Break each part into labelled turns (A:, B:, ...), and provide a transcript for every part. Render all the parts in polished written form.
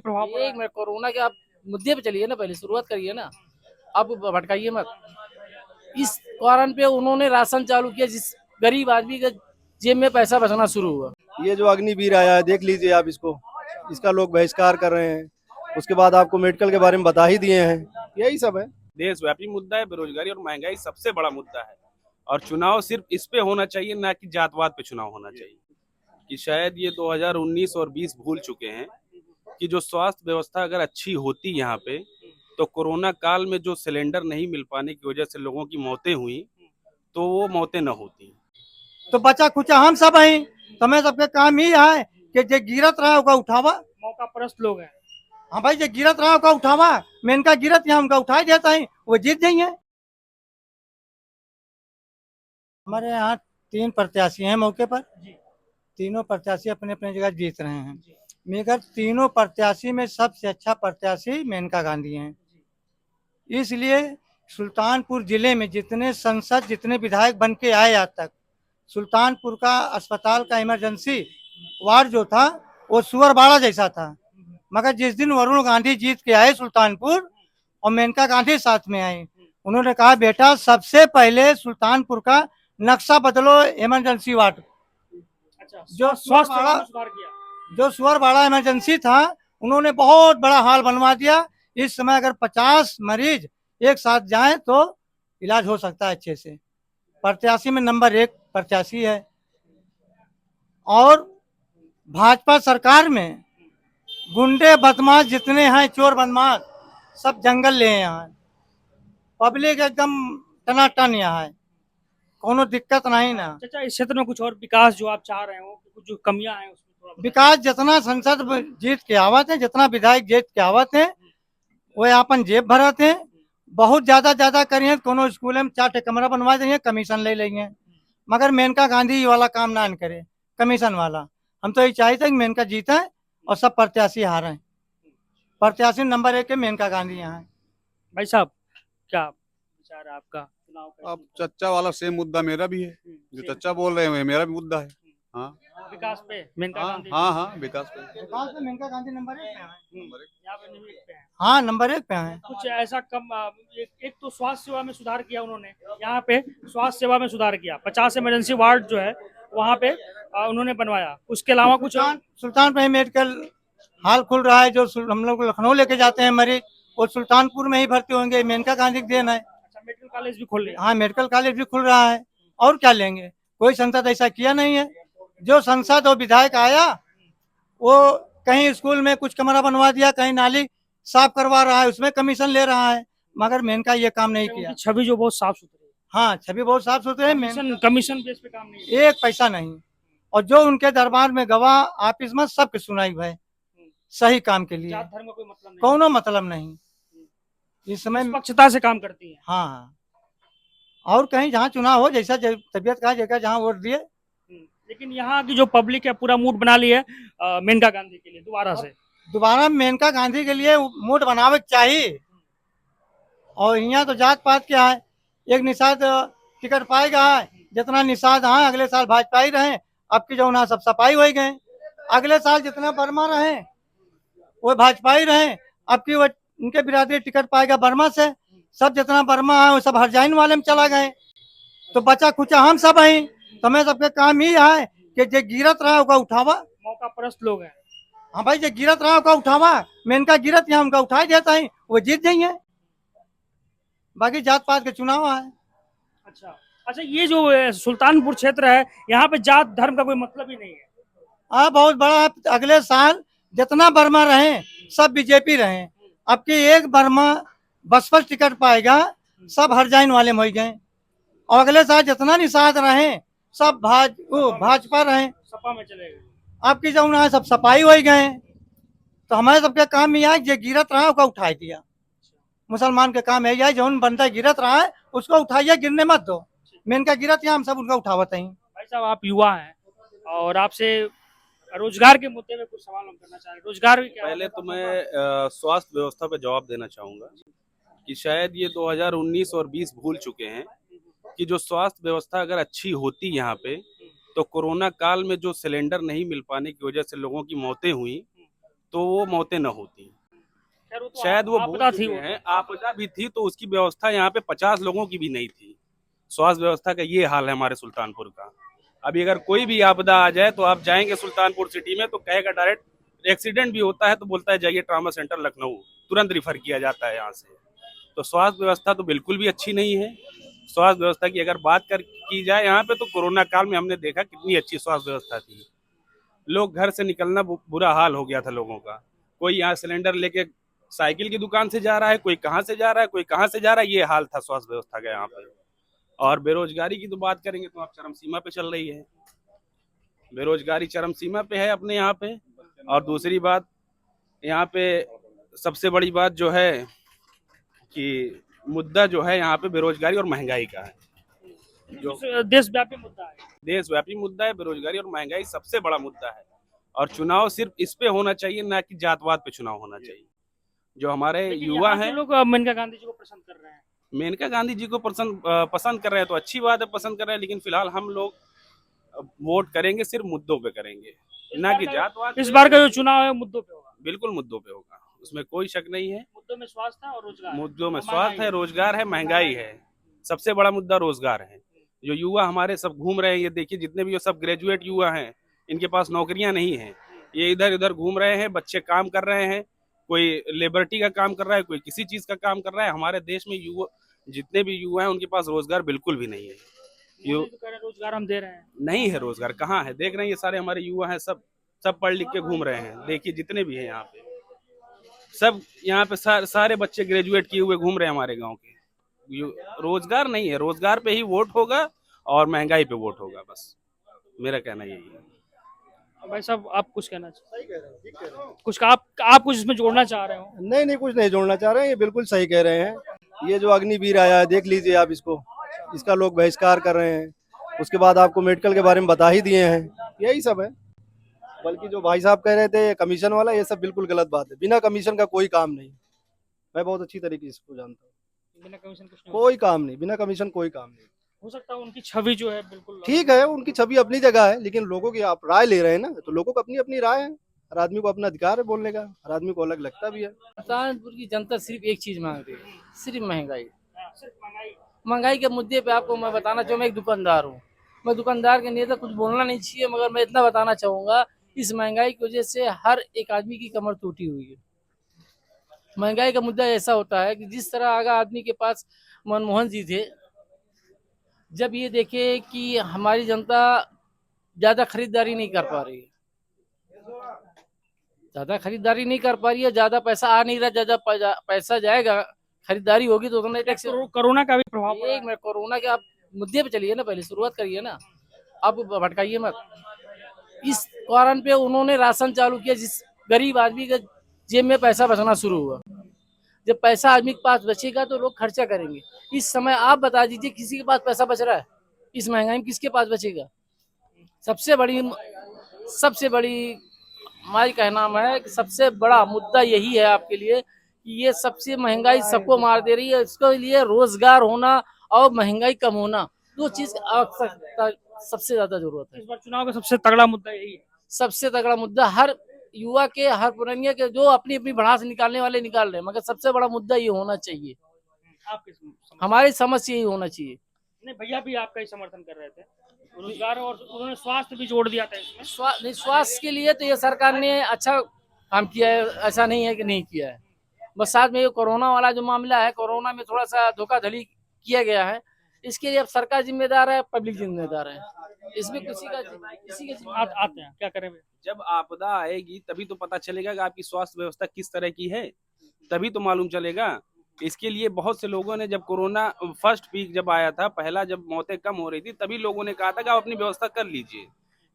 A: प्रभाव पड़ा है?
B: कोरोना के आप मुद्दे पे चलिए ना, पहले शुरुआत करिए ना, अब भटकाइए मत। इस कारण पे उन्होंने राशन चालू किया, जिस गरीब आदमी के जेब में पैसा बचना शुरू हुआ।
C: ये जो अग्निवीर आया है, देख लीजिए आप इसको, इसका लोग बहिष्कार कर रहे हैं। उसके बाद आपको मेडिकल के बारे में बता ही दिए हैं, यही सब है।
D: देशव्यापी मुद्दा है, बेरोजगारी और महंगाई सबसे बड़ा मुद्दा है। और चुनाव सिर्फ इस पे होना चाहिए, ना कि जातवाद पे चुनाव होना चाहिए। कि शायद ये 2019 और 20 भूल चुके हैं कि जो स्वास्थ्य व्यवस्था अगर अच्छी होती यहाँ पे, तो कोरोना काल में जो सिलेंडर नहीं मिल पाने की वजह से लोगों की मौतें हुई, तो वो मौतें न होती।
E: तो बचा खुचा हम सब हैं, तुम्हें सबके काम ही है कि जे गिरत रहा होगा उठावा।
A: मौका परस्त लोग हैं।
E: हाँ भाई, जे गिरत रहा होगा उठावा, मेनका गिरत यहाँ उनका उठाई देता है, वो जीत जाएंगे। हमारे यहाँ 3 प्रत्याशी हैं मौके पर, तीनों प्रत्याशी अपने अपने जगह जीत रहे हैं, मगर तीनों प्रत्याशी में सबसे अच्छा प्रत्याशी मेनका गांधी हैं। इसलिए सुल्तानपुर जिले में जितने सांसद, जितने विधायक बन के आए आज तक, सुल्तानपुर का अस्पताल का इमरजेंसी वार्ड जो था वो सुअरबाड़ा जैसा था। मगर जिस दिन वरुण गांधी जीत के आए सुल्तानपुर और मेनका गांधी साथ में आए, उन्होंने कहा बेटा सबसे पहले सुल्तानपुर का नक्शा बदलो इमरजेंसी वार्ड।
A: अच्छा,
E: जो
A: स्वास्थ्य सेवा
E: सुअरबाड़ा
A: में सुधार किया।
E: जो सुअरबाड़ा इमरजेंसी था, उन्होंने बहुत बड़ा हाल बनवा दिया। इस समय अगर 50 मरीज एक साथ जाएं तो इलाज हो सकता है अच्छे से। प्रत्याशी में नंबर 1 प्रत्याशी है। और भाजपा सरकार में गुंडे बदमाश जितने हैं, चोर बदमाश, सब जंगल ले यहाँ। पब्लिक एकदम टनाटन यहाँ है, कोनो दिक्कत नहीं ना।
A: चाचा, इस क्षेत्र में कुछ और विकास जो आप चाह रहे हो, कुछ जो कमियां हैं उसमें थोड़ा बताइए।
E: विकास जितना संसद जीत के आवत है, जितना विधायक जीत के आवत है, वो अपन जेब भरत है। बहुत ज्यादा करिए, कोनो स्कूल में 4 कमरा बनवा देंगे, कमीशन ले लेंगे। मगर मेनका गांधी वाला काम ना करे, कमीशन वाला। हम तो ये चाहते हैं कि मेनका जीते और सब प्रत्याशी हारे। प्रत्याशी नंबर 1 के मेनका गांधी यहाँ है।
A: भाई साहब, क्या विचार है आपका? चुनाव का
F: अब चच्चा वाला सेम मुद्दा मेरा भी है, जो चच्चा बोल रहे हैं मेरा भी मुद्दा है। हाँ
A: विकास पे मेनका
F: हाँ
A: गांधी।
F: हाँ हाँ, विकास पे
E: विकास में मेनका गांधी नंबर 1 पे है।
A: यहाँ पे नंबर 1 पे है।
E: हाँ, नंबर 1 पे है।
A: कुछ ऐसा कम एक तो स्वास्थ्य सेवा में सुधार किया उन्होंने। यहाँ पे स्वास्थ्य सेवा में सुधार किया, 50 इमरजेंसी वार्ड जो है वहाँ पे उन्होंने बनवाया। उसके अलावा कुछ
E: सुल्तान पे मेडिकल हाल खुल रहा है। जो हम लोग लखनऊ लेके जाते हैं मरीज, वो सुल्तानपुर में ही भर्ती होंगे। मेनका गांधी की देन है।
A: अच्छा, मेडिकल कॉलेज भी खोल लिया।
E: हाँ, मेडिकल कॉलेज भी खुल रहा है। और क्या लेंगे? कोई संसद ऐसा किया नहीं है। जो संसद और विधायक आया, वो कहीं स्कूल में कुछ कमरा बनवा दिया, कहीं नाली साफ करवा रहा है, उसमें कमीशन ले रहा है। मगर मेनका ये काम नहीं किया।
A: उनकी छवि जो बहुत साफ सुथरी है।
E: हाँ, छवि बहुत साफ सुथरे है।
A: कमीशन बेस पे काम नहीं है।
E: 1 पैसा नहीं। और जो उनके दरबार में गवाह ऑफिस में सबकी सुनाई भाई, सही काम के लिए।
A: जात धर्म का कोई मतलब नहीं।
E: कोनो मतलब नहीं। इस समय
A: निष्पक्षता से काम करती है।
E: हाँ, और कहीं जहाँ चुनाव हो, जैसा तबियत का जगह जहाँ वोट दिए।
A: लेकिन यहाँ की जो पब्लिक है पूरा मूड बना ली है मेनका गांधी के लिए दोबारा से।
E: दोबारा मेनका गांधी के लिए मूड बनावे चाहिए। और यहाँ तो जात पात क्या है, एक निषाद टिकट पाएगा है, जितना निषाद है अगले साल भाजपा ही रहे। अब की जो ना सब सफाई हो गए। अगले साल जितना बर्मा रहे वो भाजपा ही रहे। अब की वो उनके बिरादरी टिकट पाएगा बर्मा से। सब जितना बर्मा है वो सब हरजाइन वाले में चला गए। तो बचा खुचा हम सब हैं, तुम्हें सबके काम ही है कि जे गिरत रहा होगा उठावा।
A: मौका परस्त लोग हैं।
E: हाँ भाई, जे गिरत रहा होगा उठावा, मेनका गिरत यहाँ उनका उठाई देता है, वो जीत जाएंगे। बाकी जात पात के चुनाव है।
A: अच्छा अच्छा, ये जो सुल्तानपुर क्षेत्र है, यहाँ पे जात धर्म का कोई मतलब ही नहीं है।
E: हाँ, बहुत बड़ा है। अगले साल जितना बर्मा रहे सब बीजेपी रहे। अब की एक बर्मा बसपा टिकट पाएगा, सब हरजाइन वाले में हो गए। और अगले साल जितना निषाद रहे सब भाजपा रहे।
A: सपा में चले गए।
E: अब की जो है सब सफाई हो गए। तो हमारे सबके काम में है जो गिरत रहा उसको उठाई दिया। मुसलमान के काम है जो बंदा गिरत रहा है उसको उठाइए, गिरने मत दो। मेनका गिरत यहाँ हम सब उनका उठावत हैं।
A: भाई साहब, आप युवा हैं और आपसे रोजगार के मुद्दे में कुछ सवाल हम करना चाह रहे हैं। रोजगार भी क्या
D: पहले तो मैं स्वास्थ्य व्यवस्था पे जवाब देना चाहूंगा कि शायद ये 2019 और 20 भूल चुके हैं कि जो स्वास्थ्य व्यवस्था अगर अच्छी होती यहाँ पे, तो कोरोना काल में जो सिलेंडर नहीं मिल पाने की वजह से लोगों की मौतें हुई, तो वो मौतें न होती।
A: खैर, वो तो
D: शायद वो
A: आपदा
D: भूल
A: थी
D: चुके
A: वो
D: हैं,
A: तो।
D: आपदा भी थी तो उसकी व्यवस्था यहाँ पे 50 लोगों की भी नहीं थी। स्वास्थ्य व्यवस्था का ये हाल है हमारे सुल्तानपुर का। अभी अगर कोई भी आपदा आ जाए तो आप जाएंगे सुल्तानपुर सिटी में तो कहेगा डायरेक्ट, एक्सीडेंट भी होता है तो बोलता है जाइए ट्रामा सेंटर लखनऊ, तुरंत रिफर किया जाता है यहाँ से। तो स्वास्थ्य व्यवस्था तो बिल्कुल भी अच्छी नहीं है। स्वास्थ्य व्यवस्था की अगर बात कर की जाए यहाँ पे, तो कोरोना काल में हमने देखा कितनी अच्छी स्वास्थ्य व्यवस्था थी। लोग घर से निकलना बुरा हाल हो गया था लोगों का। कोई यहाँ सिलेंडर लेके साइकिल की दुकान से जा रहा है, कोई कहाँ से जा रहा है, कोई कहाँ से जा रहा है, ये हाल था स्वास्थ्य व्यवस्था का यहाँ पे। और बेरोजगारी की तो बात करेंगे तो आप चरम सीमा पे चल रही है। बेरोजगारी चरम सीमा पे है अपने यहाँ पे। और दूसरी बात, यहाँ पे सबसे बड़ी बात जो है कि मुद्दा जो है यहाँ पे बेरोजगारी और महंगाई का है, जो
A: देशव्यापी मुद्दा है।
D: देशव्यापी मुद्दा है। बेरोजगारी और महंगाई सबसे बड़ा मुद्दा है। और चुनाव सिर्फ इस पे होना चाहिए, ना कि जातवाद पे चुनाव होना चाहिए। जो हमारे
A: लेकिन
D: युवा
A: यहाँ के
D: हैं,
A: लोग मेनका गांधी जी को पसंद कर रहे हैं।
D: मेनका गांधी जी को पसंद कर रहे हैं तो अच्छी बात है, पसंद कर रहे हैं। लेकिन फिलहाल हम लोग वोट करेंगे सिर्फ मुद्दों पे करेंगे, ना कि जातवाद
A: इस
D: पे।
A: बार का जो चुनाव है मुद्दों पे होगा।
D: बिल्कुल मुद्दों पे होगा, उसमें कोई शक नहीं है।
A: मुद्दों में स्वास्थ्य है और रोजगार है।
D: मुद्दों में
A: और
D: स्वास्थ्य है, रोजगार है, महंगाई है। सबसे बड़ा मुद्दा रोजगार है। जो युवा हमारे सब घूम रहे हैं, ये देखिए जितने भी ये सब ग्रेजुएट युवा हैं, इनके पास नौकरियां नहीं हैं। ये इधर उधर घूम रहे हैं, बच्चे काम कर रहे हैं, कोई लेबर्टी का काम कर रहा है, कोई किसी चीज का काम कर रहा है। हमारे देश में युवा, जितने भी युवा हैं, उनके पास रोजगार बिल्कुल भी नहीं है।
A: मोदी तो कह रहे हैं रोजगार हम दे रहे हैं।
D: नहीं है रोजगार, कहाँ है? देख रहे हैं ये सारे हमारे युवा हैं, सब सब पढ़ लिख के घूम रहे हैं। देखिए जितने भी हैं यहाँ पे, सब यहाँ पे सारे बच्चे ग्रेजुएट किए हुए घूम रहे हैं हमारे गांव के। रोजगार नहीं है। रोजगार पे ही वोट होगा और महंगाई पे वोट होगा, बस मेरा कहना यही है।
A: भाई साहब, आप कुछ कहना चाहते हैं? कुछ आप कुछ इसमें जोड़ना चाह रहे हो?
C: नहीं नहीं, कुछ नहीं जोड़ना चाह रहे हैं, ये बिल्कुल सही कह रहे हैं। ये जो अग्निवीर आया है, देख लीजिए आप इसको, इसका लोग बहिष्कार कर रहे हैं। उसके बाद आपको मेडिकल के बारे में बता ही दिए हैं, यही सब है। बल्कि जो भाई साहब कह रहे थे कमीशन वाला, ये सब बिल्कुल गलत बात है। बिना कमीशन का कोई काम नहीं। मैं बहुत अच्छी तरीके से इसको जानता हूँ।
A: बिना कमीशन कुछ नहीं
C: कोई काम नहीं, बिना कमीशन कोई काम नहीं।
A: हो सकता है उनकी छवि जो है बिल्कुल
C: ठीक है, उनकी छवि अपनी जगह है, लेकिन लोगों की आप राय ले रहे हैं ना, तो लोगों को अपनी अपनी राय है। हर आदमी को अपना अधिकार है बोलने का, हर आदमी को अलग लगता भी है।
B: सुल्तानपुर की जनता सिर्फ एक चीज मांग रही है, सिर्फ महंगाई।
A: सिर्फ महंगाई।
B: महंगाई के मुद्दे पे आपको मैं बताना चाहूँ, मैं एक दुकानदार हूँ। मैं दुकानदार के लिए तो कुछ बोलना नहीं चाहिए, मगर मैं इतना बताना चाहूँगा, इस महंगाई की वजह से हर एक आदमी की कमर टूटी हुई है। महंगाई का मुद्दा ऐसा होता है कि जिस तरह अगर आदमी के पास मनमोहन जी थे, जब ये देखे कि हमारी जनता ज़्यादा खरीदारी नहीं कर पा रही है, ज़्यादा खरीदारी नहीं कर पा रही है, ज़्यादा पैसा आ नहीं रहा, ज़्यादा पैसा जाएगा, खरीदारी होगी तो उतना टैक्स।
A: कोरोना का भी प्रभाव पड़ा
B: एक मिनट, कोरोना के आप मुद्दे पे चलिए ना, पहले शुरुआत करिए ना, आप भटकाइए मत। इस कारण पे उन्होंने राशन चालू किया, जिस गरीब आदमी के जेब में पैसा बचना शुरू हुआ। जब पैसा आदमी के पास बचेगा तो लोग खर्चा करेंगे। इस समय आप बता दीजिए किसी के पास पैसा बच रहा है? इस महंगाई में किसके पास बचेगा? सबसे बड़ी हमारी कहना है कि सबसे बड़ा मुद्दा यही है आपके लिए कि ये सबसे महंगाई सबको मार दे रही है। इसके लिए रोजगार होना और महंगाई कम होना, दो चीज आवश्यकता सबसे ज्यादा जरूरत है।
A: इस बार चुनाव का सबसे तगड़ा मुद्दा यही है।
B: सबसे तगड़ा मुद्दा हर युवा के, हर पुरानिया के, जो अपनी अपनी भड़ास निकालने वाले निकाल रहे हैं, मगर सबसे बड़ा मुद्दा ये होना चाहिए।
A: आपके
B: हमारी समझ यही होना चाहिए।
A: नहीं, भैया भी आपका ही समर्थन कर रहे थे, रोजगार और उन्होंने स्वास्थ्य भी जोड़ दिया था इसमें।
B: स्वास्थ्य के लिए तो ये सरकार ने अच्छा काम किया है, ऐसा नहीं है कि नहीं किया है। बस साथ में ये कोरोना वाला जो मामला है, कोरोना में थोड़ा सा धोखाधड़ी किया गया है, इसके लिए अब सरकार जिम्मेदार है, पब्लिक जिम्मेदार है। इसमें किसी का
A: आते हैं क्या करें?
D: जब आपदा आएगी तभी तो पता चलेगा कि आपकी स्वास्थ्य व्यवस्था किस तरह की है, तभी तो मालूम चलेगा। इसके लिए बहुत से लोगों ने, जब कोरोना फर्स्ट पीक जब आया था, पहला जब मौतें कम हो रही थी, तभी लोगों ने कहा था कि आप अपनी व्यवस्था कर लीजिए।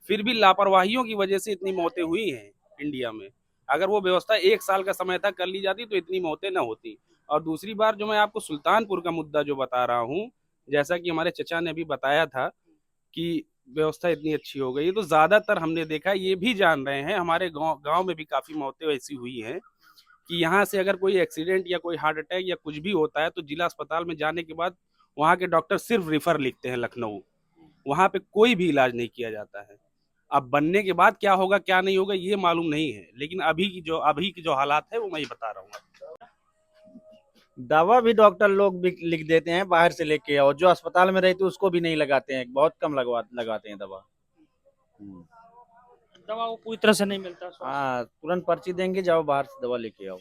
D: फिर भी लापरवाहियों की वजह से इतनी मौतें हुई हैं इंडिया में। अगर वो व्यवस्था 1 साल का समय तक कर ली जाती तो इतनी मौतें न होती। और दूसरी बार जो मैं आपको सुल्तानपुर का मुद्दा जो बता रहा हूँ, जैसा कि हमारे चचा ने भी बताया था कि व्यवस्था इतनी अच्छी हो गई, तो ज्यादातर हमने देखा, ये भी जान रहे हैं, हमारे गांव में भी काफी मौतें ऐसी हुई हैं कि यहाँ से अगर कोई एक्सीडेंट या कोई हार्ट अटैक या कुछ भी होता है तो जिला अस्पताल में जाने के बाद वहाँ के डॉक्टर सिर्फ रिफर लिखते हैं लखनऊ, वहाँ पे कोई भी इलाज नहीं किया जाता है। अब बनने के बाद क्या होगा क्या नहीं होगा ये मालूम नहीं है, लेकिन अभी की जो हालात है वो मैं ही बता रहा हूँ।
G: दवा भी डॉक्टर लोग भी लिख देते हैं बाहर से लेके, और जो अस्पताल में रहती है उसको भी नहीं लगाते हैं, बहुत कम लगाते हैं दवा।
A: दवा वो पूरी तरह से नहीं मिलता।
G: हाँ, तुरंत पर्ची देंगे, जाओ बाहर से दवा लेके आओ।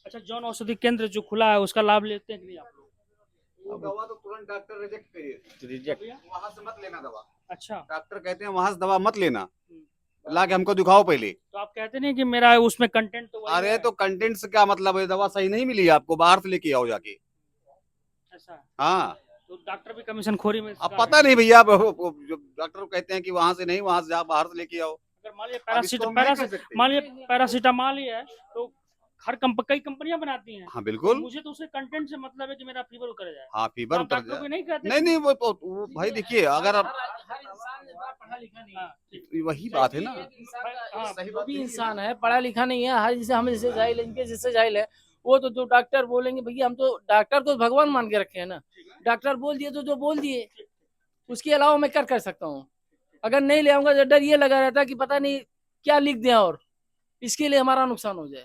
A: अच्छा, जन औषधि केंद्र जो खुला है उसका लाभ लेते हैं कि नहीं आप लोग?
F: दवा तो तुरंत डॉक्टर रिजेक्ट करिए,
G: रिजेक्ट।
F: वहां से मत लेना दवा।
A: अच्छा,
F: डॉक्टर कहते हैं वहां से दवा मत लेना, ला के हमको दिखाओ पहले।
A: तो आप कहते नहीं कि मेरा उसमें कंटेंट तो वही
F: अरे
A: है।
F: तो कंटेंट से क्या मतलब है, दवा सही नहीं मिली आपको, बाहर से लेके आओ जाके।
A: ऐसा,
F: हाँ,
A: तो डॉक्टर भी कमीशन खोरी में
F: अब पता नहीं भैया, जो डॉक्टर कहते हैं कि वहां से नहीं, वहां से जा बाहर से लेके आओ।
A: अगर मान लिया
F: अब इसको हम नहीं कर सकते।
A: मान लिया पैरासीटामॉल ही है, तो हर कई कंपनियां बनाती हैं।
F: हाँ बिल्कुल।
A: मुझे तो उसके कंटेंट से मतलब है कि मेरा फीवर उतर जाए।
F: हाँ, फीवर
A: आप
F: उतर
A: डॉक्टर को
F: जाए।
A: नहीं कहते?
F: नहीं नहीं, वो भाई देखिए, अगर आप
B: हर इंसान पढ़ा लिखा नहीं है।
A: हाँ, ठीक।
F: वही बात है ना।
A: हाँ,
B: वो भी इंसान है, पढ़ा लिखा नहीं है। हर जैसे हम जैसे जाहिल है, इनके जैसे जाहिल है, वो तो जो डॉक्टर बोलेंगे, भैया हम तो डॉक्टर को भगवान मान के रखे हैं ना। डॉक्टर बोल दिए तो जो बोल दिए, उसके अलावा मैं कर सकता हूँ। अगर नहीं ले आऊंगा तो डर ये लगा रहता है कि पता नहीं क्या लिख दिया और इसके लिए हमारा नुकसान हो जाए।